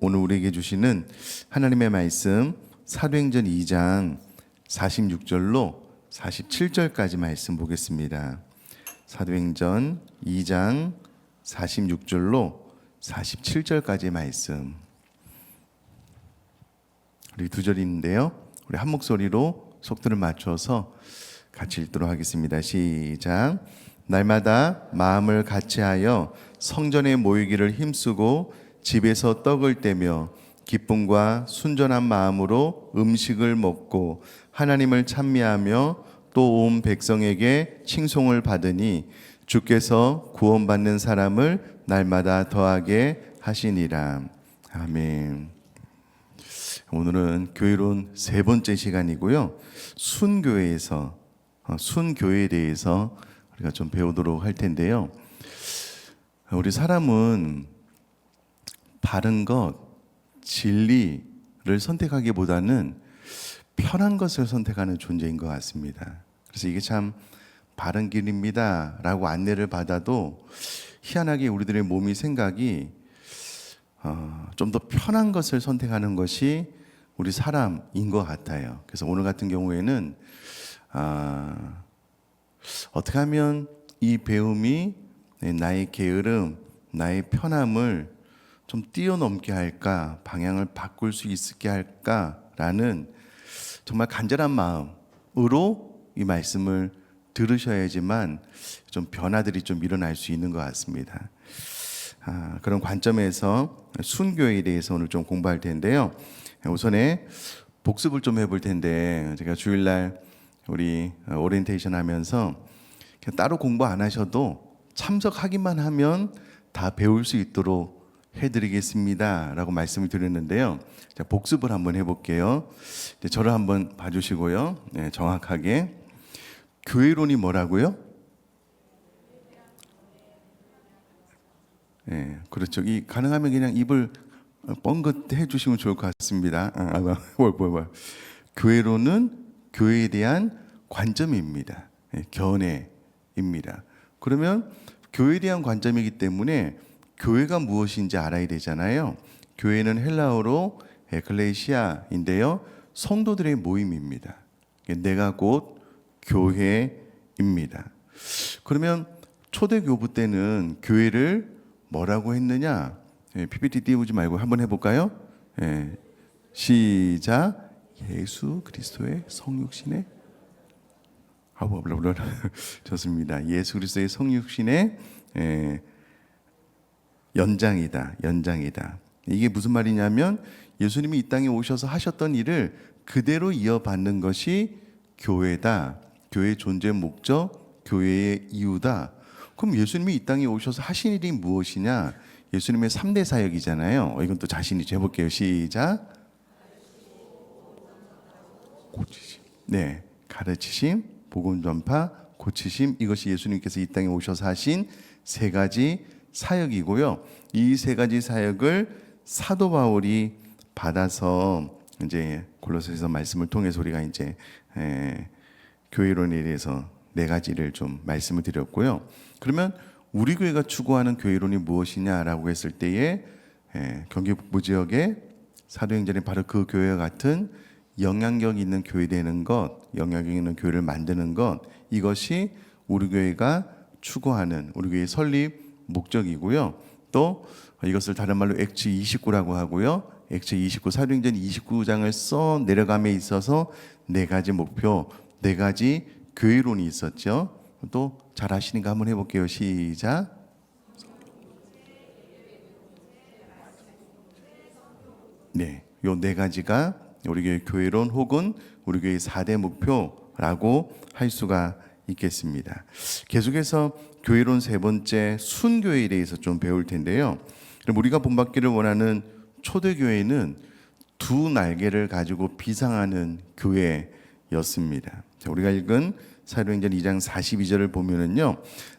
오늘 우리에게 주시는 하나님의 말씀 사도행전 2장 46절로 47절까지 말씀 보겠습니다. 사도행전 2장 46절로 47절까지의 말씀. 우리 두 절인데요. 우리 한 목소리로 속도를 맞춰서 같이 읽도록 하겠습니다. 시작. 날마다 마음을 같이하여 성전에 모이기를 힘쓰고 집에서 떡을 떼며 기쁨과 순전한 마음으로 음식을 먹고 하나님을 찬미하며 또 온 백성에게 칭송을 받으니 주께서 구원받는 사람을 날마다 더하게 하시니라. 아멘. 오늘은 교회론 세 번째 시간이고요. 순교회에 대해서 우리가 좀 배우도록 할 텐데요. 우리 사람은 바른 것, 진리를 선택하기보다는 편한 것을 선택하는 존재인 것 같습니다. 그래서 이게 참 바른 길입니다 라고 안내를 받아도 희한하게 우리들의 몸이 생각이 좀 더 편한 것을 선택하는 것이 우리 사람인 것 같아요. 그래서 오늘 같은 경우에는 어떻게 하면 이 배움이 나의 게으름, 나의 편함을 좀 뛰어넘게 할까, 방향을 바꿀 수 있게 할까라는 정말 간절한 마음으로 이 말씀을 들으셔야지만 좀 변화들이 좀 일어날 수 있는 것 같습니다. 그런 관점에서 순교에 대해서 오늘 좀 공부할 텐데요. 우선에 복습을 좀 해볼 텐데, 제가 주일날 우리 오리엔테이션 하면서 따로 공부 안 하셔도 참석하기만 하면 다 배울 수 있도록 해드리겠습니다 라고 말씀을 드렸는데요. 자, 복습을 한번 해볼게요. 저를 한번 봐주시고요. 네, 정확하게 교회론이 뭐라고요? 네, 그렇죠. 가능하면 그냥 입을 뻥긋 해주시면 좋을 것 같습니다. 교회론은 교회에 대한 관점입니다. 네, 견해입니다. 그러면 교회에 대한 관점이기 때문에 교회가 무엇인지 알아야 되잖아요. 교회는 헬라어로 에클레시아인데요, 성도들의 모임입니다. 내가 곧 교회입니다. 그러면 초대교부 때는 교회를 뭐라고 했느냐? PPT 띄우지 말고 한번 해볼까요? 시작. 예수 그리스도의 성육신의 좋습니다. 예수 그리스도의 성육신의 연장이다. 이게 무슨 말이냐면 예수님이 이 땅에 오셔서 하셨던 일을 그대로 이어받는 것이 교회다. 교회의 존재 목적, 교회의 이유다. 그럼 예수님이 이 땅에 오셔서 하신 일이 무엇이냐? 예수님의 3대 사역이잖아요. 이건 또 자신 있게 해볼게요. 시작. 고치심. 네, 가르치심, 복음 전파, 고치심. 이것이 예수님께서 이 땅에 오셔서 하신 세 가지 사역이고요. 이 세 가지 사역을 사도 바울이 받아서 이제 골로새서 말씀을 통해서 우리가 이제 교회론에 대해서 네 가지를 좀 말씀을 드렸고요. 그러면 우리 교회가 추구하는 교회론이 무엇이냐라고 했을 때에 경기 북부 지역에 사도행전에 바로 그 교회와 같은 영향력 있는 교회 되는 것, 영향력 있는 교회를 만드는 것, 이것이 우리 교회가 추구하는 우리 교회의 설립 목적이고요. 또 이것을 다른 말로 액츠 29라고 하고요. 액츠 29, 사도행전 29장을 써 내려감에 있어서 네 가지 목표, 네 가지 교회론이 있었죠. 또 잘 하시니까 한번 해볼게요. 시작. 네, 요 네 가지가 우리 교회 교회론 혹은 우리 교회 4대 목표라고 할 수가 있겠습니다. 계속해서 교회론 세 번째 순교회에 대해서 좀 배울 텐데요. 그럼 우리가 본받기를 원하는 초대교회는 두 날개를 가지고 비상하는 교회였습니다. 자, 우리가 읽은 사도행전 2장 42절을 보면은요,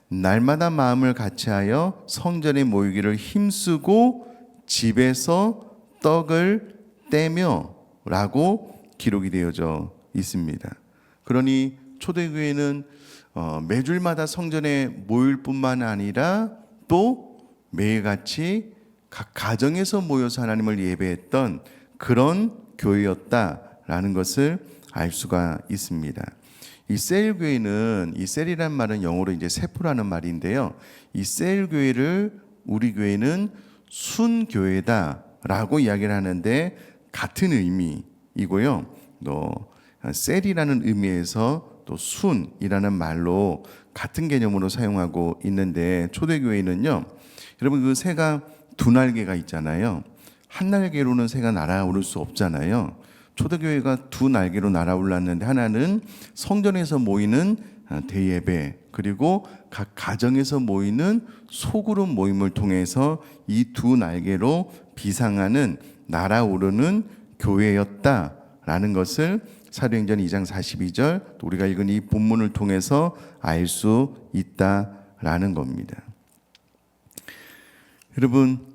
날마다 마음을 같이하여 성전에 모이기를 힘쓰고 집에서 떡을 떼며 라고 기록이 되어져 있습니다. 그러니 초대교회는 매주일마다 성전에 모일 뿐만 아니라 또 매일같이 각 가정에서 모여서 하나님을 예배했던 그런 교회였다라는 것을 알 수가 있습니다. 이 셀교회는, 이 셀이라는 말은 영어로 이제 세포라는 말인데요. 이 셀교회를 우리 교회는 순교회다라고 이야기를 하는데 같은 의미이고요. 또 셀이라는 의미에서 또 순이라는 말로 같은 개념으로 사용하고 있는데, 초대교회는요, 여러분 그 새가 두 날개가 있잖아요. 한 날개로는 새가 날아오를 수 없잖아요. 초대교회가 두 날개로 날아올랐는데, 하나는 성전에서 모이는 대예배, 그리고 각 가정에서 모이는 소그룹 모임을 통해서 이 두 날개로 비상하는 날아오르는 교회였다라는 것을 사도행전 2장 42절 또 우리가 읽은 이 본문을 통해서 알 수 있다라는 겁니다. 여러분,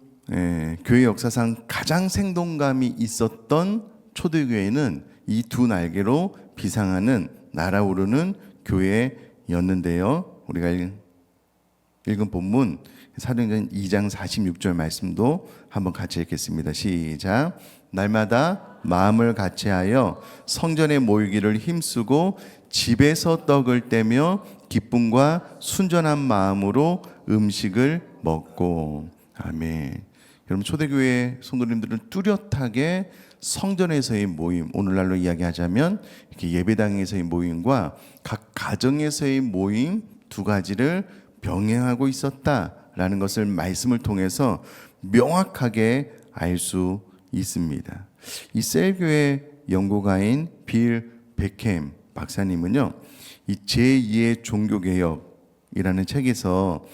교회 역사상 가장 생동감이 있었던 초대교회는 이 두 날개로 비상하는 날아오르는 교회였는데요. 우리가 읽은 본문 사도행전 2장 46절 말씀도 한번 같이 읽겠습니다. 시작. 날마다 마음을 같이하여 성전에 모이기를 힘쓰고 집에서 떡을 떼며 기쁨과 순전한 마음으로 음식을 먹고. 아멘. 여러분, 초대교회 성도님들은 뚜렷하게 성전에서의 모임, 오늘날로 이야기하자면 이렇게 예배당에서의 모임과 각 가정에서의 모임 두 가지를 병행하고 있었다라는 것을 말씀을 통해서 명확하게 알 수 있습니다. 이 셀교회 연구가인 빌 베켐 박사님은요, 이 제2의 종교개혁이라는 책에서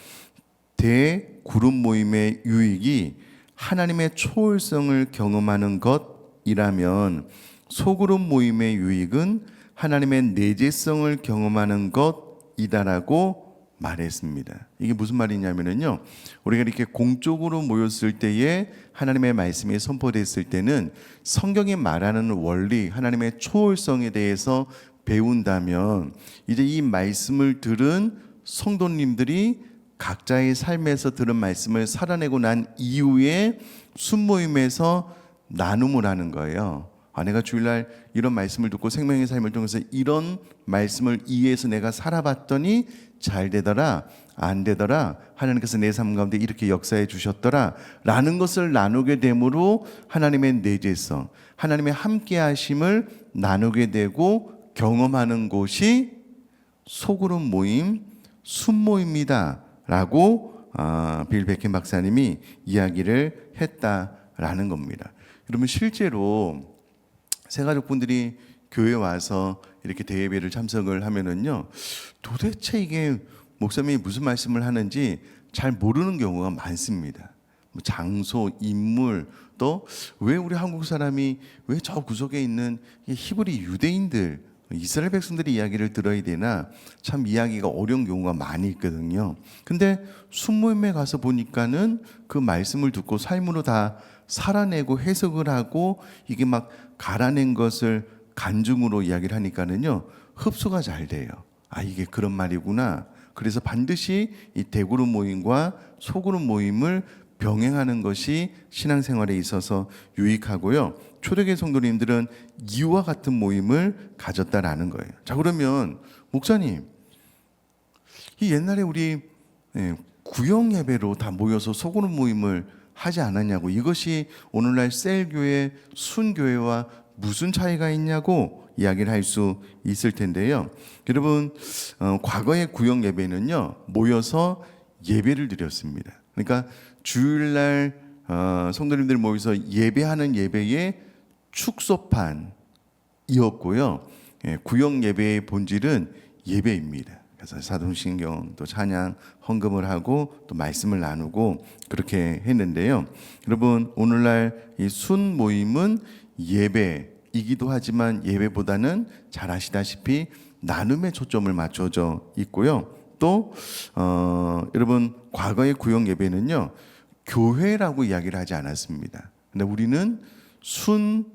대그룹 모임의 유익이 하나님의 초월성을 경험하는 것이라면 소그룹 모임의 유익은 하나님의 내재성을 경험하는 것이다라고 말했습니다. 이게 무슨 말이냐면요, 우리가 이렇게 공적으로 모였을 때에 하나님의 말씀이 선포됐을 때는 성경이 말하는 원리, 하나님의 초월성에 대해서 배운다면 이제 이 말씀을 들은 성도님들이 각자의 삶에서 들은 말씀을 살아내고 난 이후에 순모임에서 나눔을 하는 거예요. 내가 주일날 이런 말씀을 듣고 생명의 삶을 통해서 이런 말씀을 이해해서 내가 살아봤더니 잘 되더라, 안 되더라, 하나님께서 내 삶 가운데 이렇게 역사해 주셨더라 라는 것을 나누게 되므로 하나님의 내재성, 하나님의 함께 하심을 나누게 되고 경험하는 곳이 소그룹 모임, 순모임이다 라고 빌 베켐 박사님이 이야기를 했다라는 겁니다. 여러분, 실제로 새가족분들이 교회 와서 이렇게 대예배를 참석을 하면은요, 도대체 이게 목사님이 무슨 말씀을 하는지 잘 모르는 경우가 많습니다. 장소, 인물, 또 왜 우리 한국 사람이 왜 저 구석에 있는 히브리 유대인들, 이스라엘 백성들의 이야기를 들어야 되나, 참 이야기가 어려운 경우가 많이 있거든요. 근데 순모임에 가서 보니까는 그 말씀을 듣고 삶으로 다 살아내고 해석을 하고 이게 막 갈아낸 것을 간증으로 이야기를 하니까는요, 흡수가 잘 돼요. 이게 그런 말이구나. 그래서 반드시 이 대그룹 모임과 소그룹 모임을 병행하는 것이 신앙생활에 있어서 유익하고요. 초대교회 성도님들은 이와 같은 모임을 가졌다라는 거예요. 자, 그러면 목사님, 이 옛날에 우리 구역 예배로 다 모여서 소그룹 모임을 하지 않았냐고, 이것이 오늘날 셀교회, 순교회와 무슨 차이가 있냐고 이야기를 할 수 있을 텐데요. 여러분, 과거의 구역 예배는요, 모여서 예배를 드렸습니다. 그러니까 주일날 성도님들 모여서 예배하는 예배의 축소판이었고요. 구역 예배의 본질은 예배입니다. 그래서 사도신경, 또 찬양, 헌금을 하고 또 말씀을 나누고 그렇게 했는데요. 여러분, 오늘날 이 순 모임은 예배이기도 하지만 예배보다는 잘 아시다시피 나눔에 초점을 맞춰져 있고요. 또 여러분, 과거의 구역 예배는요, 교회라고 이야기를 하지 않았습니다. 근데 우리는 순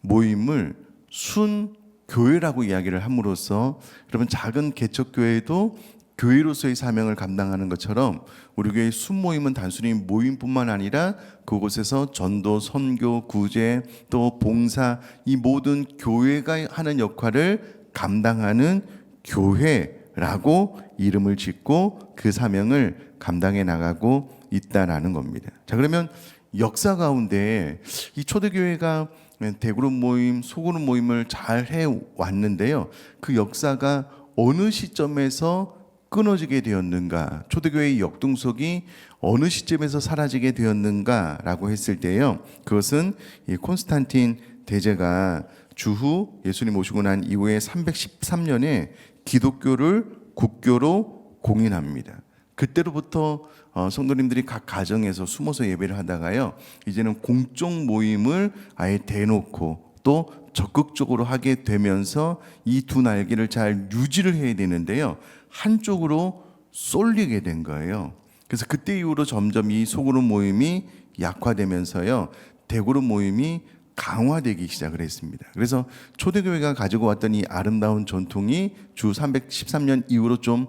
모임을 순 교회라고 이야기를 함으로써 여러분, 작은 개척교회도 교회로서의 사명을 감당하는 것처럼 우리 교회 순모임은 단순히 모임뿐만 아니라 그곳에서 전도, 선교, 구제, 또 봉사, 이 모든 교회가 하는 역할을 감당하는 교회라고 이름을 짓고 그 사명을 감당해 나가고 있다라는 겁니다. 자, 그러면 역사 가운데 이 초대교회가 대그룹 모임, 소그룹 모임을 잘 해왔는데요. 그 역사가 어느 시점에서 끊어지게 되었는가, 초대교회의 역동성이 어느 시점에서 사라지게 되었는가라고 했을 때요, 그것은 이 콘스탄틴 대제가 주후 예수님 오시고 난 이후에 313년에 기독교를 국교로 공인합니다. 그때로부터 성도님들이 각 가정에서 숨어서 예배를 하다가요, 이제는 공적 모임을 아예 대놓고 또 적극적으로 하게 되면서 이 두 날개를 잘 유지를 해야 되는데요, 한쪽으로 쏠리게 된 거예요. 그래서 그때 이후로 점점 이 소그룹 모임이 약화되면서요, 대그룹 모임이 강화되기 시작을 했습니다. 그래서 초대교회가 가지고 왔던 이 아름다운 전통이 주 313년 이후로 좀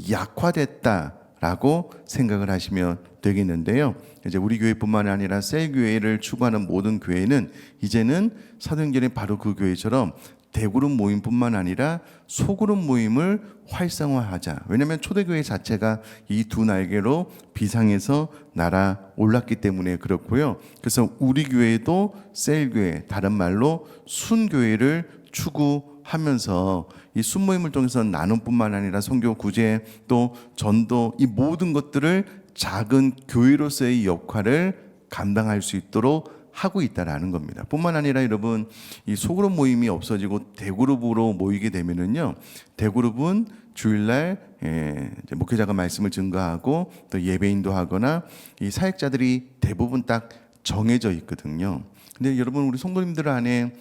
약화됐다라고 생각을 하시면 되겠는데요. 이제 우리 교회뿐만 아니라 셀교회를 추구하는 모든 교회는 이제는 사도행전의 바로 그 교회처럼 대그룹 모임뿐만 아니라 소그룹 모임을 활성화하자. 왜냐하면 초대교회 자체가 이 두 날개로 비상에서 날아 올랐기 때문에 그렇고요. 그래서 우리 교회도 셀교회, 다른 말로 순교회를 추구하면서 이 순모임을 통해서 나눔뿐만 아니라 선교, 구제, 또 전도, 이 모든 것들을 작은 교회로서의 역할을 감당할 수 있도록 하고 있다라는 겁니다. 뿐만 아니라 여러분, 이 소그룹 모임이 없어지고 대그룹으로 모이게 되면은요, 대그룹은 주일날 이제 목회자가 말씀을 증거하고 또 예배인도 하거나 이 사역자들이 대부분 딱 정해져 있거든요. 근데 여러분, 우리 성도님들 안에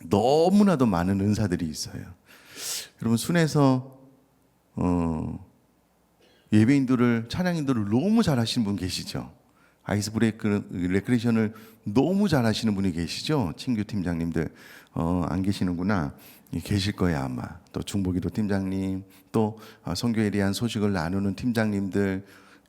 너무나도 많은 은사들이 있어요. 여러분, 순에서 예배인들을, 찬양인들을 너무 잘하시는 분 계시죠? 아이스 브레이크 레크레이션을 너무 잘하시는 분이 계시죠? 친규 팀장님들 안 계시는구나. 계실 거예요 아마. 또 중보기도 팀장님, 또 선교에 대한 소식을 나누는 팀장님들,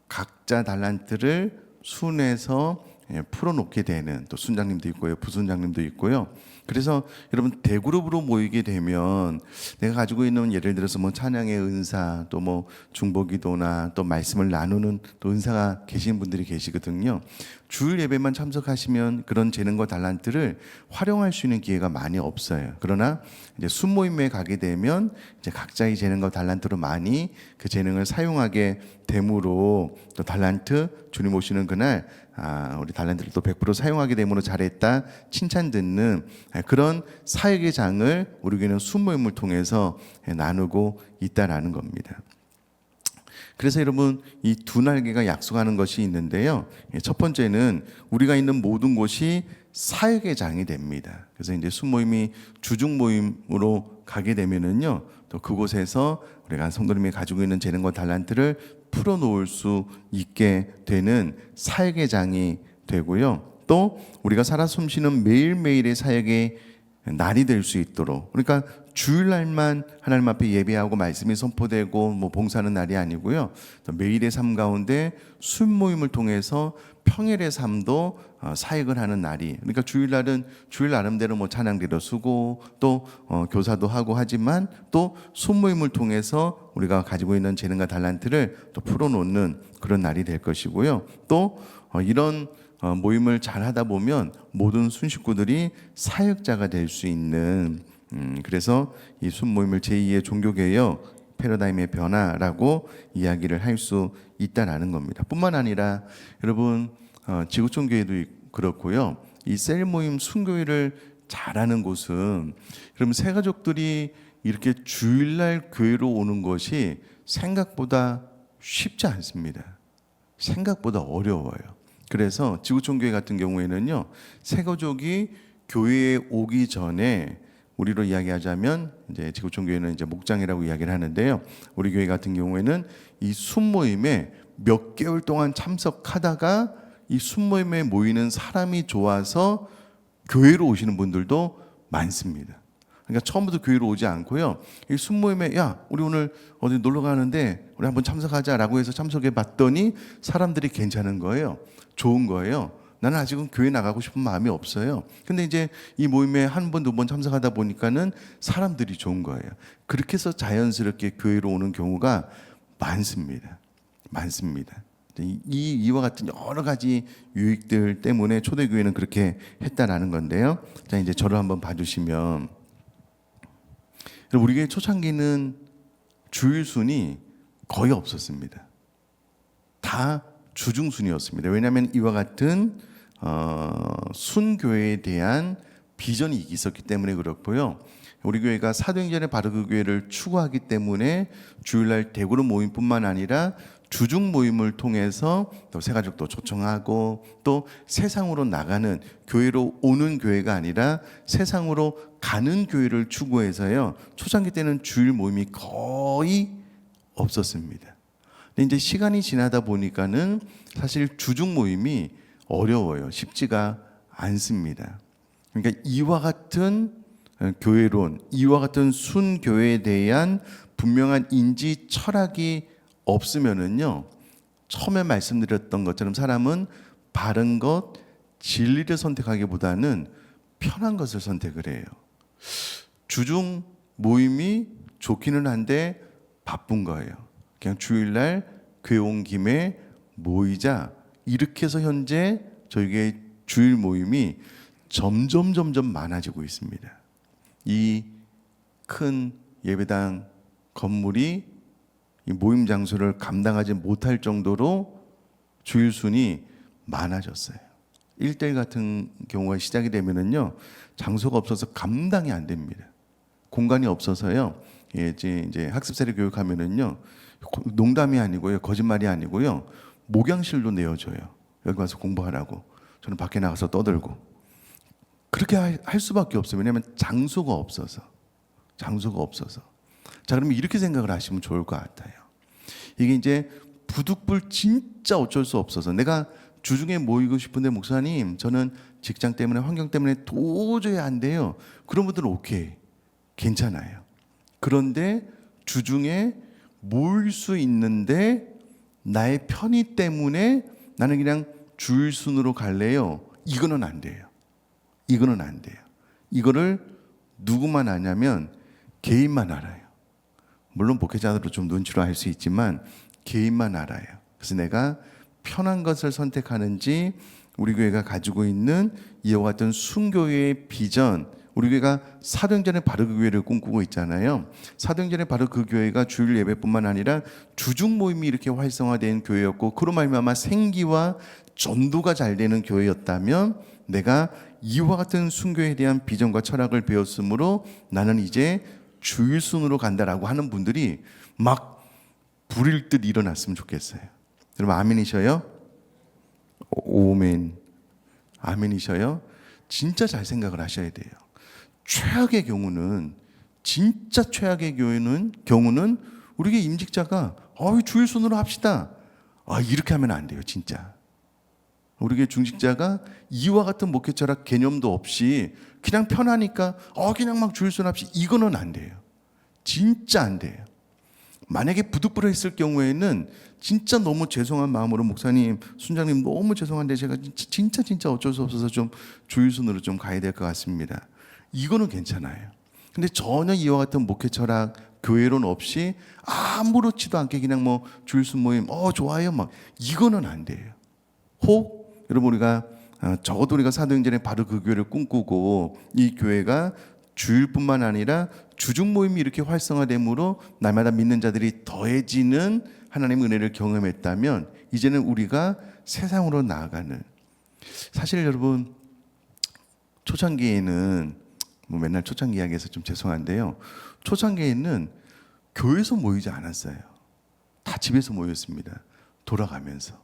각자 달란트를 순에서 풀어놓게 되는 또 순장님도 있고요, 부순장님도 있고요. 그래서 여러분, 대그룹으로 모이게 되면 내가 가지고 있는, 예를 들어서 뭐 찬양의 은사, 또 뭐 중보기도나 또 말씀을 나누는 또 은사가 계시는 분들이 계시거든요. 주일 예배만 참석하시면 그런 재능과 달란트를 활용할 수 있는 기회가 많이 없어요. 그러나 이제 순모임에 가게 되면 이제 각자의 재능과 달란트로 많이 그 재능을 사용하게 됨으로, 또 달란트 주님 오시는 그날 우리 달란트를 또 100% 사용하게 됨으로 잘했다 칭찬 듣는 그런 사역의 장을 우리 교회는 순모임을 통해서 나누고 있다라는 겁니다. 그래서 여러분, 이 두 날개가 약속하는 것이 있는데요. 첫 번째는 우리가 있는 모든 곳이 사역의 장이 됩니다. 그래서 이제 순모임이 주중 모임으로 가게 되면은요, 또 그곳에서 우리가 성도님이 가지고 있는 재능과 달란트를 풀어놓을 수 있게 되는 사역의 장이 되고요. 또 우리가 살아 숨쉬는 매일매일의 사역의 날이 될 수 있도록, 그러니까 주일날만 하나님 앞에 예배하고 말씀이 선포되고 뭐 봉사하는 날이 아니고요, 또 매일의 삶 가운데 순모임을 통해서 평일의 삶도 사역을 하는 날이, 그러니까 주일날은 주일 나름대로 뭐 찬양대로 쓰고 또 교사도 하고 하지만 또 순모임을 통해서 우리가 가지고 있는 재능과 달란트를 또 풀어놓는 그런 날이 될 것이고요. 또 이런 모임을 잘 하다 보면 모든 순식구들이 사역자가 될 수 있는, 그래서 이 순모임을 제2의 종교개혁, 패러다임의 변화라고 이야기를 할 수 있다라는 겁니다. 뿐만 아니라 여러분, 지구촌 교회도 그렇고요, 이 셀 모임 순교회를 잘하는 곳은 여러분, 새 가족들이 이렇게 주일날 교회로 오는 것이 생각보다 쉽지 않습니다. 생각보다 어려워요. 그래서 지구촌 교회 같은 경우에는요, 새 가족이 교회에 오기 전에, 우리로 이야기하자면 이제 지구촌 교회는 이제 목장이라고 이야기를 하는데요, 우리 교회 같은 경우에는 이 순모임에 몇 개월 동안 참석하다가 이 순모임에 모이는 사람이 좋아서 교회로 오시는 분들도 많습니다. 그러니까 처음부터 교회로 오지 않고요. 이 순모임에 야 우리 오늘 어디 놀러 가는데 우리 한번 참석하자라고 해서 참석해 봤더니 사람들이 괜찮은 거예요. 좋은 거예요. 나는 아직은 교회 나가고 싶은 마음이 없어요. 근데 이제 이 모임에 한 번, 두 번 참석하다 보니까는 사람들이 좋은 거예요. 그렇게 해서 자연스럽게 교회로 오는 경우가 많습니다. 많습니다. 이와 같은 여러 가지 유익들 때문에 초대교회는 그렇게 했다라는 건데요. 자, 이제 저를 한번 봐주시면, 우리 교회 초창기는 주일순이 거의 없었습니다. 다 주중순이었습니다. 왜냐하면 이와 같은 순교회에 대한 비전이 있었기 때문에 그렇고요. 우리 교회가 사도행전의 바로 그 교회를 추구하기 때문에 주일날 대구로 모임뿐만 아니라 주중 모임을 통해서 또 새가족도 초청하고 또 세상으로 나가는 교회로 오는 교회가 아니라 세상으로 가는 교회를 추구해서요. 초창기 때는 주일 모임이 거의 없었습니다. 근데 이제 시간이 지나다 보니까는 사실 주중 모임이 어려워요. 쉽지가 않습니다. 그러니까 이와 같은 교회론, 이와 같은 순교회에 대한 분명한 인지 철학이 없으면은요, 처음에 말씀드렸던 것처럼 사람은 바른 것, 진리를 선택하기보다는 편한 것을 선택을 해요. 주중 모임이 좋기는 한데 바쁜 거예요. 그냥 주일날 교회 온 김에 모이자, 이렇게 해서 현재 저희의 주일 모임이 점점 많아지고 있습니다. 이 큰 예배당 건물이 이 모임 장소를 감당하지 못할 정도로 주일순이 많아졌어요. 1대1 같은 경우가 시작이 되면은요, 장소가 없어서 감당이 안 됩니다. 공간이 없어서요. 이제 학습세례 교육하면은요, 농담이 아니고요, 거짓말이 아니고요, 목양실도 내어줘요. 여기 와서 공부하라고. 저는 밖에 나가서 떠들고. 그렇게 할 수밖에 없어요. 왜냐하면 장소가 없어서. 자, 그러면 이렇게 생각을 하시면 좋을 것 같아요. 이게 이제 부득불 진짜 어쩔 수 없어서 내가 주중에 모이고 싶은데 목사님 저는 직장 때문에 환경 때문에 도저히 안 돼요. 그런 분들은 오케이, 괜찮아요. 그런데 주중에 모일 수 있는데 나의 편의 때문에 나는 그냥 주일순으로 갈래요. 이거는 안 돼요. 이거를 누구만 아냐면 개인만 알아요. 물론 목회자들도 좀 눈치로 알 수 있지만 개인만 알아요. 그래서 내가 편한 것을 선택하는지, 우리 교회가 가지고 있는 이와 같은 순교회의 비전, 우리 교회가 사도행전의 바로 그 교회를 꿈꾸고 있잖아요. 사도행전의 바로 그 교회가 주일 예배뿐만 아니라 주중 모임이 이렇게 활성화된 교회였고, 그로 말미암아 생기와 전도가 잘 되는 교회였다면 내가 이와 같은 순교에 대한 비전과 철학을 배웠으므로 나는 이제 주일순으로 간다라고 하는 분들이 막 불일 듯 일어났으면 좋겠어요. 여러분 아멘이셔요? 오멘. 아멘이셔요? 진짜 잘 생각을 하셔야 돼요. 최악의 경우는, 진짜 최악의 경우는 우리의 임직자가 주일순으로 합시다. 이렇게 하면 안 돼요. 진짜. 우리의 중직자가 이와 같은 목회 철학 개념도 없이 그냥 편하니까 그냥 막 주일순 합시, 이거는 안 돼요. 진짜 안 돼요. 만약에 부득불했을 경우에는 진짜 너무 죄송한 마음으로 목사님, 순장님 너무 죄송한데 제가 진짜 어쩔 수 없어서 좀 주일순으로 좀 가야 될 것 같습니다. 이거는 괜찮아요. 근데 전혀 이와 같은 목회 철학, 교회론 없이 아무렇지도 않게 그냥 뭐 주일순 모임 좋아요 막, 이거는 안 돼요. 혹 여러분 우리가 적어도 우리가 사도행전의 바로 그 교회를 꿈꾸고 이 교회가 주일뿐만 아니라 주중 모임이 이렇게 활성화됨으로 날마다 믿는 자들이 더해지는 하나님의 은혜를 경험했다면 이제는 우리가 세상으로 나아가는, 사실 여러분 초창기에는 맨날 초창기 이야기해서 좀 죄송한데요, 초창기에는 교회에서 모이지 않았어요. 다 집에서 모였습니다. 돌아가면서.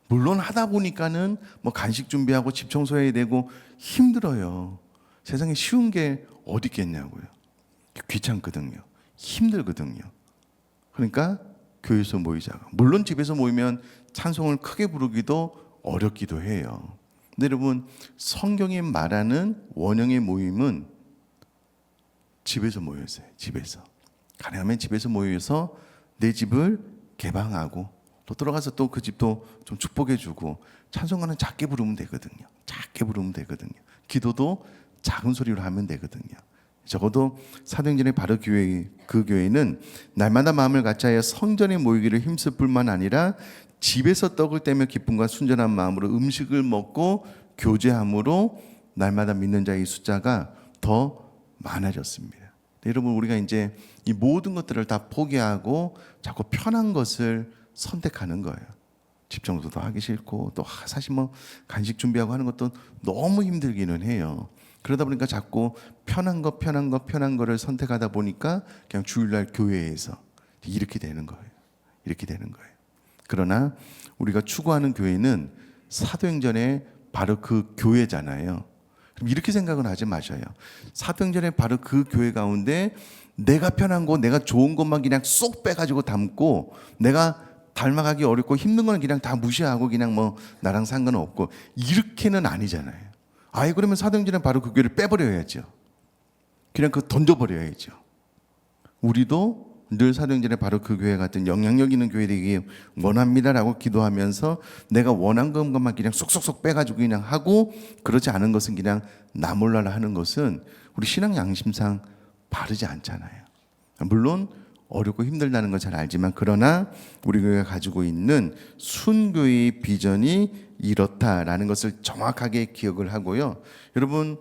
물론 하다 보니까는 뭐 간식 준비하고 집 청소해야 되고 힘들어요. 세상에 쉬운 게 어디 있겠냐고요. 귀찮거든요. 힘들거든요. 그러니까 교회에서 모이자고. 물론 집에서 모이면 찬송을 크게 부르기도 어렵기도 해요. 근데 여러분 성경이 말하는 원형의 모임은 집에서 모였어요. 집에서. 가능하면 집에서 모여서 내 집을 개방하고 또 들어가서 또 그 집도 좀 축복해주고 찬송가는 작게 부르면 되거든요. 작게 부르면 되거든요. 기도도 작은 소리로 하면 되거든요. 적어도 사도행전의 바로 교회, 그 교회는 날마다 마음을 같이하여 성전에 모이기를 힘쓸 뿐만 아니라 집에서 떡을 떼며 기쁨과 순전한 마음으로 음식을 먹고 교제함으로 날마다 믿는 자의 숫자가 더 많아졌습니다. 여러분, 우리가 이제 이 모든 것들을 다 포기하고 자꾸 편한 것을 선택하는 거예요. 집 청소도 하기 싫고 또 사실 뭐 간식 준비하고 하는 것도 너무 힘들기는 해요. 그러다 보니까 자꾸 편한 거를 선택하다 보니까 그냥 주일날 교회에서 이렇게 되는 거예요. 이렇게 되는 거예요. 그러나 우리가 추구하는 교회는 사도행전의 바로 그 교회잖아요. 그럼 이렇게 생각은 하지 마셔요. 사도행전의 바로 그 교회 가운데 내가 편한 거, 내가 좋은 것만 그냥 쏙 빼가지고 담고 내가 닮아가기 어렵고 힘든 거는 그냥 다 무시하고 그냥 뭐 나랑 상관은 없고 이렇게는 아니잖아요. 아예 그러면 사도행전의 바로 그 교회를 빼버려야죠. 그냥 그 던져버려야죠. 우리도 늘 사도행전의 바로 그 교회 같은 영향력 있는 교회 되기 원합니다라고 기도하면서 내가 원한 것만 그냥 쏙쏙쏙 빼가지고 그냥 하고 그렇지 않은 것은 그냥 나 몰라라 하는 것은 우리 신앙 양심상 바르지 않잖아요. 물론 어렵고 힘들다는 건 잘 알지만 그러나 우리 교회가 가지고 있는 순교의 비전이 이렇다라는 것을 정확하게 기억을 하고요. 여러분,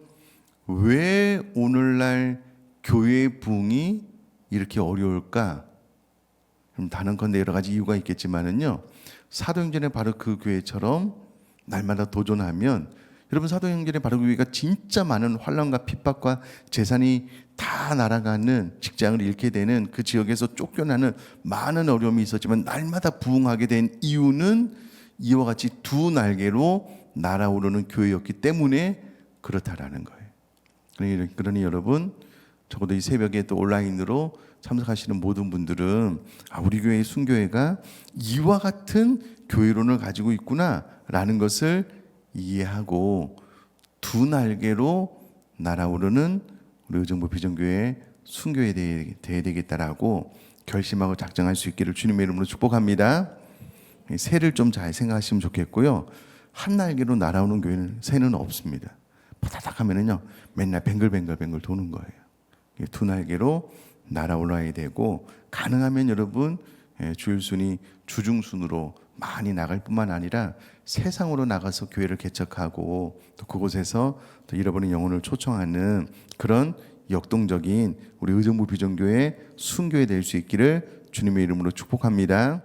왜 오늘날 교회의 부흥이 이렇게 어려울까? 단언컨대 여러 가지 이유가 있겠지만은요. 사도행전의 바로 그 교회처럼 날마다 도전하면 여러분, 사도행전의 바로 그 교회가 진짜 많은 환난과 핍박과 재산이 다 날아가는, 직장을 잃게 되는, 그 지역에서 쫓겨나는 많은 어려움이 있었지만 날마다 부흥하게 된 이유는 이와 같이 두 날개로 날아오르는 교회였기 때문에 그렇다라는 거예요. 그러니 여러분, 적어도 이 새벽에 또 온라인으로 참석하시는 모든 분들은 우리 교회의 순교회가 이와 같은 교회론을 가지고 있구나라는 것을 이해하고 두 날개로 날아오르는 우리 의정부 비전교회 순교회에 돼야 되겠다라고 결심하고 작정할 수 있기를 주님의 이름으로 축복합니다. 새를 좀 잘 생각하시면 좋겠고요. 한 날개로 날아오는 교회는 새는 없습니다. 바다닥 하면은요 맨날 뱅글뱅글 도는 거예요. 두 날개로 날아올라야 되고 가능하면 여러분 주일순위 주중순으로 많이 나갈 뿐만 아니라 세상으로 나가서 교회를 개척하고 또 그곳에서 또 잃어버린 영혼을 초청하는 그런 역동적인 우리 의정부 비전교회 순교회 될 수 있기를 주님의 이름으로 축복합니다.